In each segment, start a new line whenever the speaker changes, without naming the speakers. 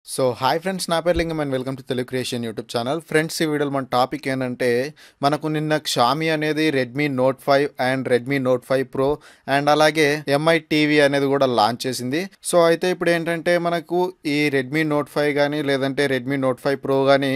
So hi friends, నా పేరు లింగం and welcome to Telugu creation YouTube channel. Friends, ఈ వీడియోలో మన టాపిక్ ఏంటంటే మనకు నిన్న xiaomi అనేది Redmi note 5 and Redmi note 5 pro and అలాగే ఎంఐ టీవీ అనేది కూడా లాంచ్ చేసింది. సో అయితే ఇప్పుడు ఏంటంటే మనకు ఈ రెడ్మీ నోట్ 5 కానీ లేదంటే రెడ్మీ నోట్ 5 ప్రో కానీ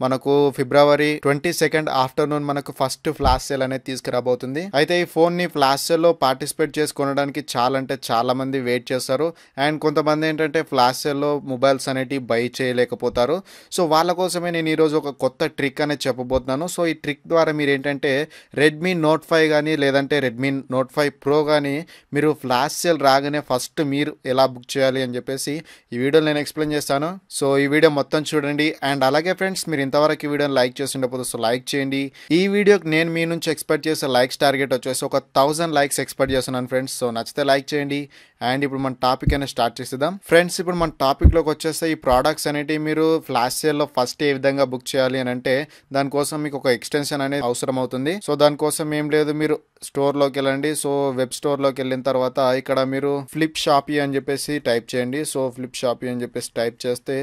మనకు ఫిబ్రవరి 22 ఆఫ్టర్నూన్ మనకు ఫస్ట్ ఫ్లాష్ సేల్ అనేది తీసుకురాబోతుంది. అయితే ఈ ఫోన్ ని ఫ్లాష్ సేల్ లో పార్టిసిపేట్ చేసి కొనడానికి చాలా అంటే చాలా మంది వెయిట్ చేస్తారు. అండ్ కొంతమంది ఏంటంటే ఫ్లాష్ సేల్ లో మొబైల్స్ అనేవి బై చేయలేకపోతారు. సో వాళ్ళ కోసమే నేను ఈరోజు ఒక కొత్త ట్రిక్ అనేది చెప్పబోతున్నాను. సో ఈ ట్రిక్ ద్వారా మీరు ఏంటంటే రెడ్మీ నోట్ 5 కానీ లేదంటే రెడ్మీ నోట్ 5 ప్రో కానీ మీరు ఫ్లాష్ సేల్ రాగానే ఫస్ట్ మీరు ఎలా బుక్ చేయాలి అని చెప్పేసి ఈ వీడియోలో నేను ఎక్స్ప్లెయిన్ చేస్తాను. సో ఈ వీడియో మొత్తం చూడండి. అండ్ అలాగే ఫ్రెండ్స్, మీరు ఇంతవరకు ఈ వీడియోని లైక్ చేస్తుండకపోతే సో లైక్ చేయండి. ఈ వీడియోకి నేను మీ నుంచి ఎక్స్పెక్ట్ చేసే లైక్స్ టార్గెట్ వచ్చేసి ఒక 1000 లైక్స్ ఎక్స్పెక్ట్ చేస్తున్నాను ఫ్రెండ్స్. సో నచ్చితే లైక్ చేయండి. అండ్ ఇప్పుడు మన టాపిక్ అనేది స్టార్ట్ చేసేద్దాం ఫ్రెండ్స్. ఇప్పుడు మన టాపిక్లోకి వచ్చేస్తే ఈ ప్రోడక్ట్స్ అనేవి మీరు ఫ్లాష్ సేల్లో ఫస్ట్ ఏ విధంగా బుక్ చేయాలి అని అంటే దానికోసం మీకు ఒక ఎక్స్టెన్షన్ అనేది అవసరం అవుతుంది. సో దానికోసం ఏం లేదు, మీరు స్టోర్లోకి వెళ్ళండి. సో వెబ్ స్టోర్లోకి వెళ్ళిన తర్వాత ఇక్కడ మీరు ఫ్లిప్ షాపీ అని చెప్పేసి టైప్ చేయండి. సో ఫ్లిప్ షాపీ అని చెప్పేసి టైప్ చేస్తే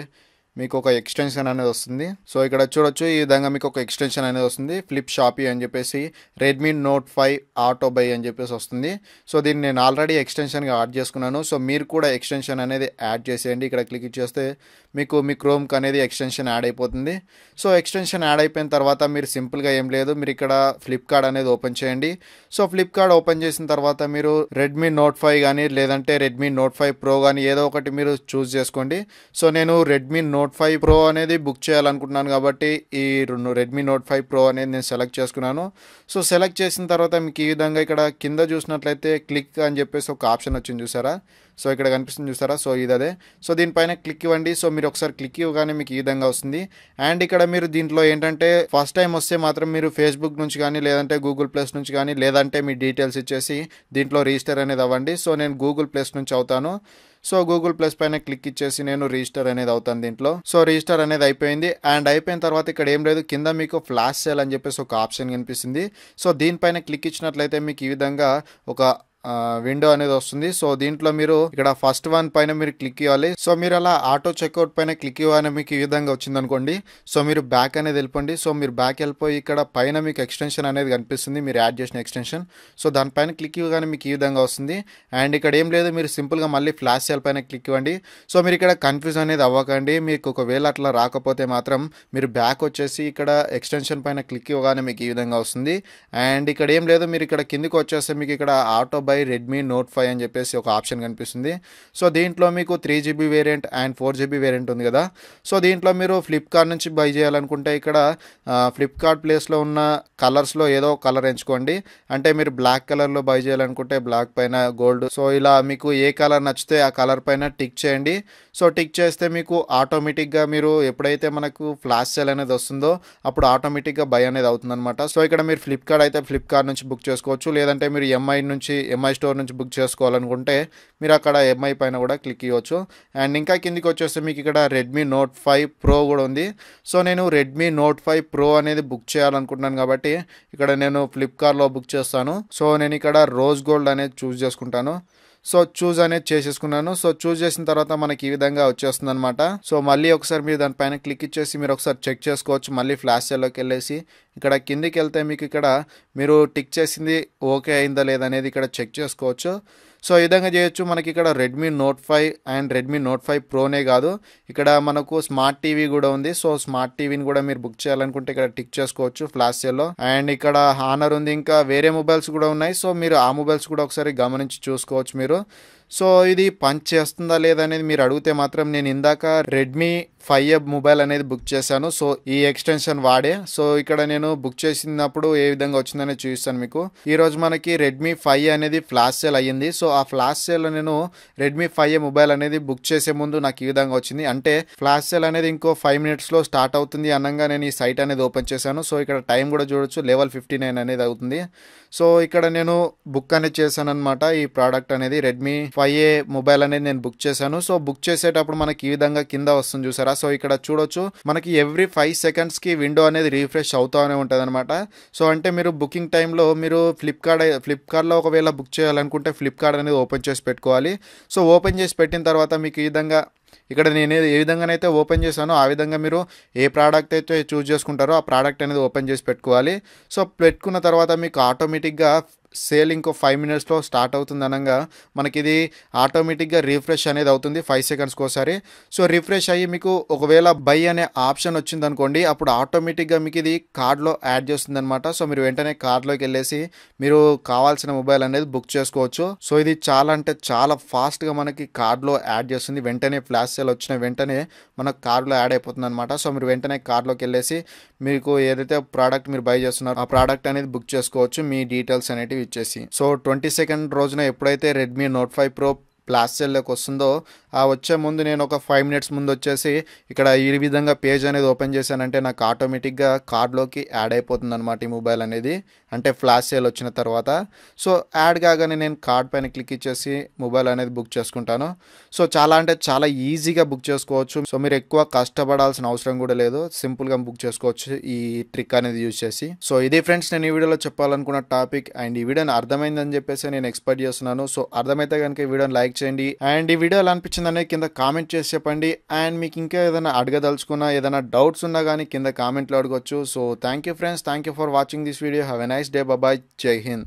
మీకు ఒక ఎక్స్టెన్షన్ అనేది వస్తుంది. సో ఇక్కడ చూడొచ్చు, ఈ విధంగా మీకు ఒక ఎక్స్టెన్షన్ అనేది వస్తుంది. ఫ్లిప్ షాపీ అని చెప్పేసి రెడ్మీ నోట్ 5 ఆటో బై అని చెప్పేసి వస్తుంది. సో దీన్ని నేను ఆల్రెడీ ఎక్స్టెన్షన్గా యాడ్ చేసుకున్నాను. సో మీరు కూడా ఎక్స్టెన్షన్ అనేది యాడ్ చేసేయండి. ఇక్కడ క్లిక్ చేస్తే మీకు మీ క్రోమ్కి అనేది ఎక్స్టెన్షన్ యాడ్ అయిపోతుంది. సో ఎక్స్టెన్షన్ యాడ్ అయిపోయిన తర్వాత మీరు సింపుల్గా ఏం లేదు, మీరు ఇక్కడ ఫ్లిప్కార్ట్ అనేది ఓపెన్ చేయండి. సో ఫ్లిప్కార్ట్ ఓపెన్ చేసిన తర్వాత మీరు రెడ్మీ నోట్ 5 కానీ లేదంటే రెడ్మీ నోట్ 5 ప్రో కానీ ఏదో ఒకటి మీరు చూస్ చేసుకోండి. సో నేను రెడ్మీ నోట్ 5 ప్రో అనేది బుక్ చేయాలనుకుంటున్నాను కాబట్టి ఈ రెడ్మీ నోట్ 5 ప్రో అనేది నేను సెలెక్ట్ చేసుకున్నాను. సో సెలెక్ట్ చేసిన తర్వాత మీకు ఈ విధంగా ఇక్కడ కింద చూసినట్లయితే క్లిక్ అని చెప్పేసి ఒక ఆప్షన్ వచ్చింది, చూసారా? సో ఇక్కడ కనిపిస్తుంది, చూసారా? సో ఇది అదే. సో దీనిపైన క్లిక్ ఇవ్వండి. సో మీరు ఒకసారి క్లిక్ ఇవ్వగానే మీకు ఈ విధంగా వస్తుంది. అండ్ ఇక్కడ మీరు దీంట్లో ఏంటంటే ఫస్ట్ టైం వస్తే మాత్రం మీరు ఫేస్బుక్ నుంచి కానీ లేదంటే గూగుల్ ప్లస్ నుంచి కానీ లేదంటే మీ డీటెయిల్స్ ఇచ్చేసి దీంట్లో రిజిస్టర్ అనేది అవ్వండి. సో నేను గూగుల్ ప్లస్ నుంచి అవుతాను. సో గూగుల్ ప్లస్ పైన క్లిక్ ఇచ్చేసి నేను రిజిస్టర్ అనేది అవుతాను దీంట్లో. సో రిజిస్టర్ అనేది అయిపోయింది. అండ్ అయిపోయిన తర్వాత ఇక్కడ ఏం లేదు, కింద మీకు ఫ్లాష్ సేల్ అని చెప్పేసి ఒక ఆప్షన్ కనిపిస్తుంది. సో దీనిపైన క్లిక్ ఇచ్చినట్లయితే మీకు ఈ విధంగా ఒక విండో అనేది వస్తుంది. సో దీంట్లో మీరు ఇక్కడ ఫస్ట్ వన్ పైన మీరు క్లిక్ ఇవ్వాలి. సో మీరు అలా ఆటో చెక్అవుట్ పైన క్లిక్ ఇవ్వాలని మీకు ఈ విధంగా వచ్చింది అనుకోండి. సో మీరు బ్యాక్ అనేది వెళ్ళిపోండి. సో మీరు బ్యాక్ వెళ్ళిపోయి ఇక్కడ పైన మీకు ఎక్స్టెన్షన్ అనేది కనిపిస్తుంది, మీరు యాడ్ చేసిన ఎక్స్టెన్షన్. సో దానిపైన క్లిక్ ఇవ్వగానే మీకు ఈ విధంగా వస్తుంది. అండ్ ఇక్కడ ఏం లేదు, మీరు సింపుల్గా మళ్ళీ ఫ్లాష్ సేల్ పైన క్లిక్ ఇవ్వండి. సో మీరు ఇక్కడ కన్ఫ్యూజ్ అనేది అవ్వకండి. మీకు ఒకవేళ అట్లా రాకపోతే మాత్రం మీరు బ్యాక్ వచ్చేసి ఇక్కడ ఎక్స్టెన్షన్ పైన క్లిక్ ఇవ్వగానే మీకు ఈ విధంగా వస్తుంది. అండ్ ఇక్కడ ఏం లేదు, మీరు ఇక్కడ కిందికి వచ్చేస్తే మీకు ఇక్కడ ఆటో బై రెడ్మీ నోట్ 5 అని చెప్పేసి ఒక ఆప్షన్ కనిపిస్తుంది. సో దీంట్లో మీకు 3GB variant and 4GB variant ఉంది కదా. సో దీంట్లో మీరు ఫ్లిప్కార్ట్ నుంచి బై చేయాలనుకుంటే ఇక్కడ ఫ్లిప్కార్ట్ ప్లేస్లో ఉన్న కలర్స్లో ఏదో కలర్ ఎంచుకోండి. అంటే మీరు బ్లాక్ కలర్లో బై చేయాలనుకుంటే బ్లాక్ పైన గోల్డ్. సో ఇలా మీకు ఏ కలర్ నచ్చితే ఆ కలర్ పైన టిక్ చేయండి. సో టిక్ చేస్తే మీకు ఆటోమేటిక్గా మీరు ఎప్పుడైతే మనకు ఫ్లాష్ సేల్ అనేది వస్తుందో అప్పుడు ఆటోమేటిక్గా బై అనేది అవుతుంది అనమాట. సో ఇక్కడ మీరు ఫ్లిప్కార్ట్ అయితే ఫ్లిప్కార్ట్ నుంచి బుక్ చేసుకోవచ్చు. లేదంటే మీరు ఎంఐ స్టోర్ నుంచి బుక్ చేసుకోవాలనుకుంటే మీరు అక్కడ ఎంఐ పైన కూడా క్లిక్ ఇవ్వచ్చు. అండ్ ఇంకా కిందికి వచ్చేస్తే మీకు ఇక్కడ రెడ్మీ నోట్ 5 ప్రో కూడా ఉంది. సో నేను రెడ్మీ నోట్ 5 ప్రో అనేది బుక్ చేయాలనుకుంటున్నాను కాబట్టి ఇక్కడ నేను ఫ్లిప్కార్ట్లో బుక్ చేస్తాను. సో నేను ఇక్కడ రోజ్ గోల్డ్ అనేది చూస్ చేసుకుంటాను. సో చూజ్ అనేది చేసేసుకున్నాను. సో చూజ్ చేసిన తర్వాత మనకి ఈ విధంగా వచ్చేస్తుంది అనమాట. సో మళ్ళీ ఒకసారి మీరు దానిపైన క్లిక్ ఇచ్చేసి మీరు ఒకసారి చెక్ చేసుకోవచ్చు. మళ్ళీ ఫ్లాష్ సేల్లోకి వెళ్ళేసి ఇక్కడ కిందికి వెళ్తే మీకు ఇక్కడ మీరు టిక్ చేసింది ఓకే అయిందా లేదనేది ఇక్కడ చెక్ చేసుకోవచ్చు. సో ఈ విధంగా చేయొచ్చు. మనకి ఇక్కడ Redmi note 5 and Redmi note 5 ప్రోనే కాదు, ఇక్కడ మనకు స్మార్ట్ టీవీ కూడా ఉంది. సో స్మార్ట్ టీవీని కూడా మీరు బుక్ చేయాలనుకుంటే ఇక్కడ టిక్ చేసుకోవచ్చు ఫ్లాష్ సేల్లో. అండ్ ఇక్కడ హానర్ ఉంది, ఇంకా వేరే మొబైల్స్ కూడా ఉన్నాయి. సో మీరు ఆ మొబైల్స్ కూడా ఒకసారి గమనించి చూసుకోవచ్చు మీరు. సో ఇది పని చేస్తుందా లేదా అనేది మీరు అడిగితే మాత్రం నేను ఇందాక రెడ్మీ 5 మొబైల్ అనేది బుక్ చేశాను. సో ఈ ఎక్స్టెన్షన్ వాడే. సో ఇక్కడ నేను బుక్ చేసినప్పుడు ఏ విధంగా వచ్చిందనేది చూపిస్తాను మీకు. ఈ రోజు మనకి రెడ్మీ 5 అనేది ఫ్లాష్ సేల్ అయ్యింది. సో ఆ ఫ్లాష్ సేల్ నేను రెడ్మీ 5 మొబైల్ అనేది బుక్ చేసే ముందు నాకు ఈ విధంగా వచ్చింది. అంటే ఫ్లాష్ సేల్ అనేది ఇంకో 5 మినిట్స్లో స్టార్ట్ అవుతుంది అనగా నేను ఈ సైట్ అనేది ఓపెన్ చేశాను. సో ఇక్కడ టైం కూడా చూడొచ్చు, లెవెల్ 59 అనేది అవుతుంది. సో ఇక్కడ నేను బుక్ అనేది చేశాను అనమాట. ఈ ప్రోడక్ట్ అనేది రెడ్మీ 5 మొబైల్ అనేది నేను బుక్ చేశాను. సో బుక్ చేసేటప్పుడు మనకి ఈ విధంగా కింద వస్తుంది, చూసారా? చూసారా? సో ఇక్కడ చూడొచ్చు మనకి ఎవ్రీ 5 సెకండ్స్కి విండో అనేది రీఫ్రెష్ అవుతూనే ఉంటుంది అనమాట. సో అంటే మీరు బుకింగ్ టైంలో మీరు ఫ్లిప్కార్ట్లో ఒకవేళ బుక్ చేయాలనుకుంటే ఫ్లిప్కార్ట్ అనేది ఓపెన్ చేసి పెట్టుకోవాలి. సో ఓపెన్ చేసి పెట్టిన తర్వాత మీకు ఈ విధంగా ఇక్కడ నేను ఏ విధంగానైతే ఓపెన్ చేశానో ఆ విధంగా మీరు ఏ ప్రోడక్ట్ అయితే చూస్ చేసుకుంటారో ఆ ప్రోడక్ట్ అనేది ఓపెన్ చేసి పెట్టుకోవాలి. సో పెట్టుకున్న తర్వాత మీకు ఆటోమేటిక్గా సేల్ ఇంకో 5 మినిట్స్లో స్టార్ట్ అవుతుంది అనగా మనకి ఇది ఆటోమేటిక్గా రీఫ్రెష్ అనేది అవుతుంది 5 సెకండ్స్కి ఒకసారి. సో రిఫ్రెష్ అయ్యి మీకు ఒకవేళ బై అనే ఆప్షన్ వచ్చింది అనుకోండి, అప్పుడు ఆటోమేటిక్గా మీకు ఇది కార్డ్లో యాడ్ చేస్తుంది అనమాట. సో మీరు వెంటనే కార్డ్లోకి వెళ్ళేసి మీరు కావాల్సిన మొబైల్ అనేది బుక్ చేసుకోవచ్చు. సో ఇది చాలా అంటే చాలా ఫాస్ట్గా మనకి కార్డ్లో యాడ్ చేస్తుంది. వెంటనే ఫ్లాష్ సేల్ వచ్చిన వెంటనే మనకు కార్డ్లో యాడ్ అయిపోతుంది అనమాట. సో మీరు వెంటనే కార్డ్లోకి వెళ్ళేసి మీకు ఏదైతే ప్రోడక్ట్ మీరు బై చేస్తున్నారో ఆ ప్రోడక్ట్ అనేది బుక్ చేసుకోవచ్చు మీ డీటెయిల్స్ అనేటివి ఇచ్చేసి. సో 22nd రోజున ఎప్పుడైతే రెడ్మీ నోట్ 5 ప్రో ఫ్లాష్ సేల్లోకి వస్తుందో ఆ వచ్చే ముందు నేను ఒక 5 మినిట్స్ ముందు వచ్చేసి ఇక్కడ ఈ విధంగా పేజ్ అనేది ఓపెన్ చేశానంటే నాకు ఆటోమేటిక్గా కార్డ్లోకి యాడ్ అయిపోతుంది అనమాట ఈ మొబైల్ అనేది, అంటే ఫ్లాష్ సేల్ వచ్చిన తర్వాత. సో యాడ్ కాగానే నేను కార్డ్ పైన క్లిక్ ఇచ్చేసి మొబైల్ అనేది బుక్ చేసుకుంటాను. సో చాలా అంటే చాలా ఈజీగా బుక్ చేసుకోవచ్చు. సో మీరు ఎక్కువ కష్టపడాల్సిన అవసరం కూడా లేదు, సింపుల్గా బుక్ చేసుకోవచ్చు ఈ ట్రిక్ అనేది యూజ్ చేసి. సో ఇది ఫ్రెండ్స్ నేను ఈ వీడియోలో చెప్పాలనుకున్న టాపిక్, అండ్ ఈ వీడియోని అర్థమైందని చెప్పేసి నేను ఎక్స్పెక్ట్ చేస్తున్నాను. సో అర్థమైతే కనుక ఈ వీడియోని లైక్ చేయండి, అండ్ ఈ వీడియో ఎలా అనిపించింది అనేది కింద కామెంట్ చేసి చెప్పండి. అండ్ మీకు ఇంకా ఏదైనా అడగదలుచుకున్నా ఏదైనా డౌట్స్ ఉన్నా కానీ కింద కామెంట్లో అడగొచ్చు. So thank you friends, thank you for watching this video. Have a nice day. Bye, Jai Hind.